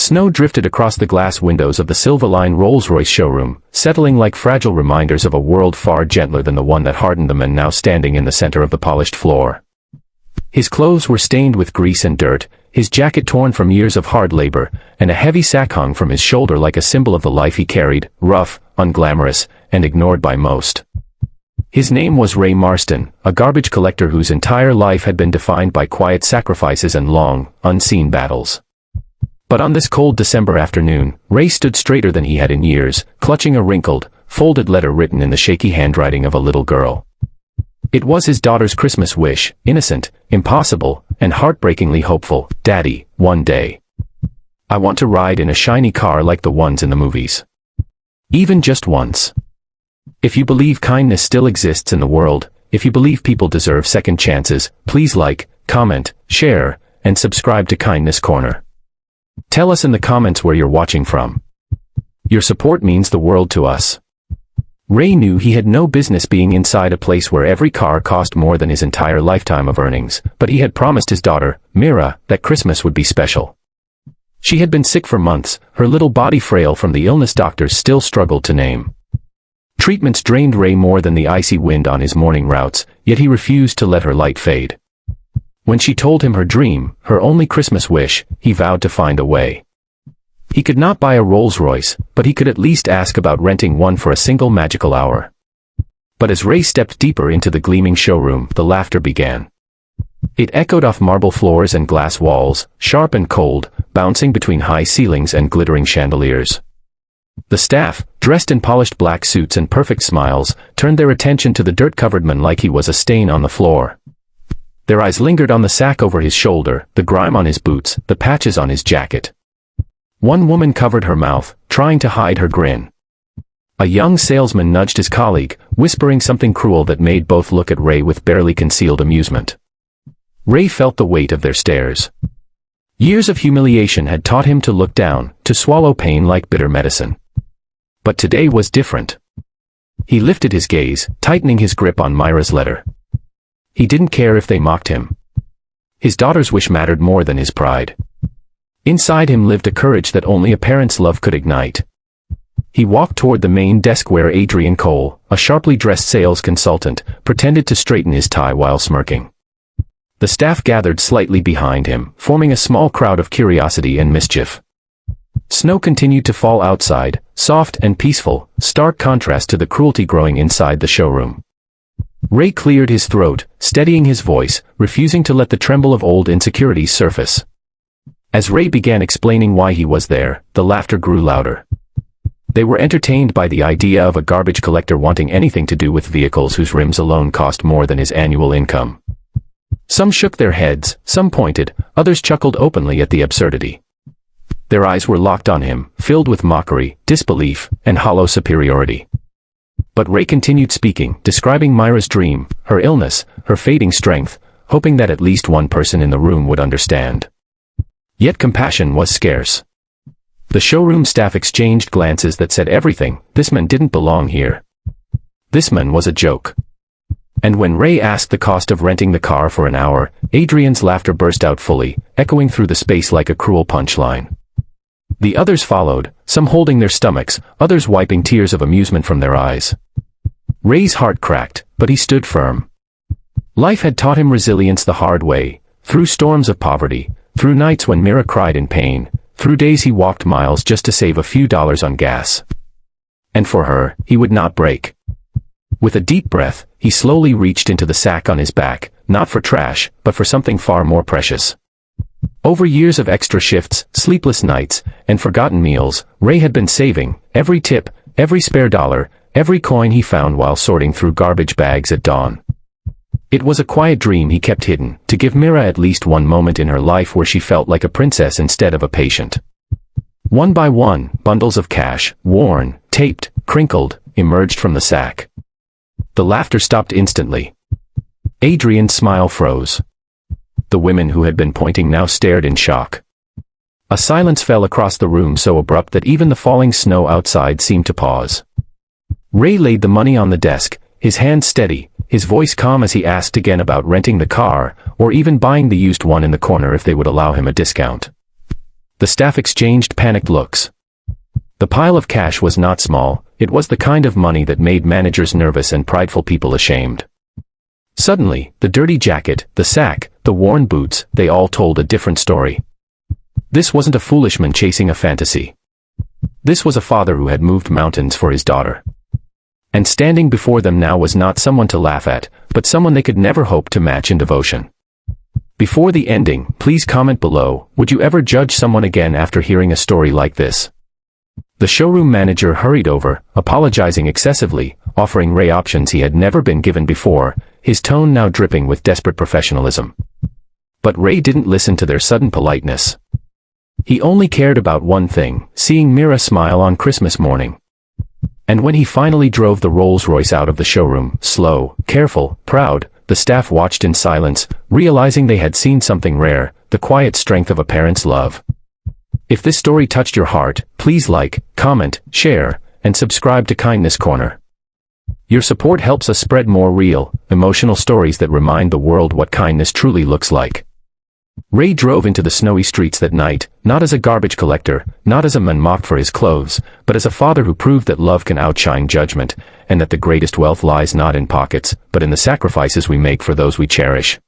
Snow drifted across the glass windows of the Silverline Rolls-Royce showroom, settling like fragile reminders of a world far gentler than the one that hardened the man now standing in the center of the polished floor. His clothes were stained with grease and dirt, his jacket torn from years of hard labor, and a heavy sack hung from his shoulder like a symbol of the life he carried, rough, unglamorous, and ignored by most. His name was Ray Marston, a garbage collector whose entire life had been defined by quiet sacrifices and long, unseen battles. But on this cold December afternoon, Ray stood straighter than he had in years, clutching a wrinkled, folded letter written in the shaky handwriting of a little girl. It was his daughter's Christmas wish, innocent, impossible, and heartbreakingly hopeful. "Daddy, one day. I want to ride in a shiny car like the ones in the movies. Even just once. If you believe kindness still exists in the world, if you believe people deserve second chances, please like, comment, share, and subscribe to Kindness Corner. Tell us in the comments where you're watching from. Your support means the world to us." Ray knew he had no business being inside a place where every car cost more than his entire lifetime of earnings, but he had promised his daughter, Mira, that Christmas would be special. She had been sick for months, her little body frail from the illness doctors still struggled to name. Treatments drained Ray more than the icy wind on his morning routes, yet he refused to let her light fade. When she told him her dream, her only Christmas wish, he vowed to find a way. He could not buy a Rolls-Royce, but he could at least ask about renting one for a single magical hour. But as Ray stepped deeper into the gleaming showroom, the laughter began. It echoed off marble floors and glass walls, sharp and cold, bouncing between high ceilings and glittering chandeliers. The staff, dressed in polished black suits and perfect smiles, turned their attention to the dirt-covered man like he was a stain on the floor. Their eyes lingered on the sack over his shoulder, the grime on his boots, the patches on his jacket. One woman covered her mouth, trying to hide her grin. A young salesman nudged his colleague, whispering something cruel that made both look at Ray with barely concealed amusement. Ray felt the weight of their stares. Years of humiliation had taught him to look down, to swallow pain like bitter medicine. But today was different. He lifted his gaze, tightening his grip on Myra's letter. He didn't care if they mocked him. His daughter's wish mattered more than his pride. Inside him lived a courage that only a parent's love could ignite. He walked toward the main desk where Adrian Cole, a sharply dressed sales consultant, pretended to straighten his tie while smirking. The staff gathered slightly behind him, forming a small crowd of curiosity and mischief. Snow continued to fall outside, soft and peaceful, stark contrast to the cruelty growing inside the showroom. Ray cleared his throat, steadying his voice, refusing to let the tremble of old insecurities surface. As Ray began explaining why he was there, the laughter grew louder. They were entertained by the idea of a garbage collector wanting anything to do with vehicles whose rims alone cost more than his annual income. Some shook their heads, some pointed, others chuckled openly at the absurdity. Their eyes were locked on him, filled with mockery, disbelief, and hollow superiority. But Ray continued speaking, describing Myra's dream, her illness, her fading strength, hoping that at least one person in the room would understand. Yet compassion was scarce. The showroom staff exchanged glances that said everything. This man didn't belong here. This man was a joke. And when Ray asked the cost of renting the car for an hour, Adrian's laughter burst out fully, echoing through the space like a cruel punchline. The others followed, some holding their stomachs, others wiping tears of amusement from their eyes. Ray's heart cracked, but he stood firm. Life had taught him resilience the hard way, through storms of poverty, through nights when Mira cried in pain, through days he walked miles just to save a few dollars on gas. And for her, he would not break. With a deep breath, he slowly reached into the sack on his back, not for trash, but for something far more precious. Over years of extra shifts, sleepless nights, and forgotten meals, Ray had been saving, every tip, every spare dollar, every coin he found while sorting through garbage bags at dawn. It was a quiet dream he kept hidden, to give Mira at least one moment in her life where she felt like a princess instead of a patient. One by one, bundles of cash, worn, taped, crinkled, emerged from the sack. The laughter stopped instantly. Adrian's smile froze. The women who had been pointing now stared in shock. A silence fell across the room so abrupt that even the falling snow outside seemed to pause. Ray laid the money on the desk, his hand steady, his voice calm as he asked again about renting the car, or even buying the used one in the corner if they would allow him a discount. The staff exchanged panicked looks. The pile of cash was not small, it was the kind of money that made managers nervous and prideful people ashamed. Suddenly, the dirty jacket, the sack, the worn boots, they all told a different story. This wasn't a foolish man chasing a fantasy. This was a father who had moved mountains for his daughter. And standing before them now was not someone to laugh at, but someone they could never hope to match in devotion. Before the ending, please comment below, would you ever judge someone again after hearing a story like this? The showroom manager hurried over, apologizing excessively, offering Ray options he had never been given before, his tone now dripping with desperate professionalism. But Ray didn't listen to their sudden politeness. He only cared about one thing, seeing Mira smile on Christmas morning. And when he finally drove the Rolls-Royce out of the showroom, slow, careful, proud, the staff watched in silence, realizing they had seen something rare, the quiet strength of a parent's love. If this story touched your heart, please like, comment, share, and subscribe to Kindness Corner. Your support helps us spread more real, emotional stories that remind the world what kindness truly looks like. Ray drove into the snowy streets that night, not as a garbage collector, not as a man mocked for his clothes, but as a father who proved that love can outshine judgment, and that the greatest wealth lies not in pockets, but in the sacrifices we make for those we cherish.